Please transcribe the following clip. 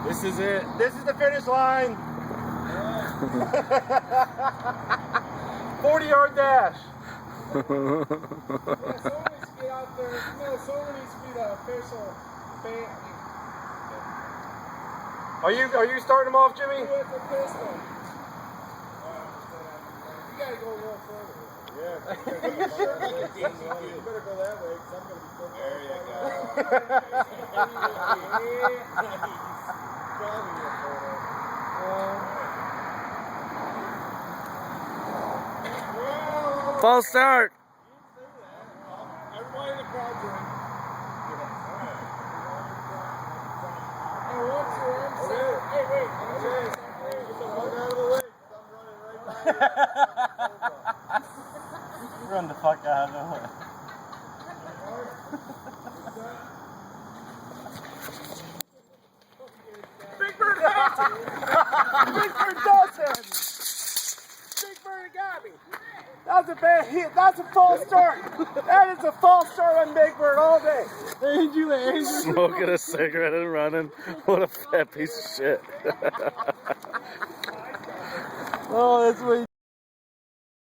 This is it. This is the finish line. 40-yard dash. Yeah, someone needs to get out there. Someone needs to be the official fan. Are you starting them off, Jimmy? With the pistol. You gotta go a little further. Yeah. You better go that way because I'm gonna be so there you go. False start. Everybody in the crowd join. Hey, wait. Get out of the way. I'm running right by you. Run the fuck out of the way. Big Bird has it! Big Bird does have me! Big Bird got me! That's a bad hit. That's a false start. That is a false start on Big Bird all day. Smoking a cigarette and running. What a fat piece of shit. Oh, that's what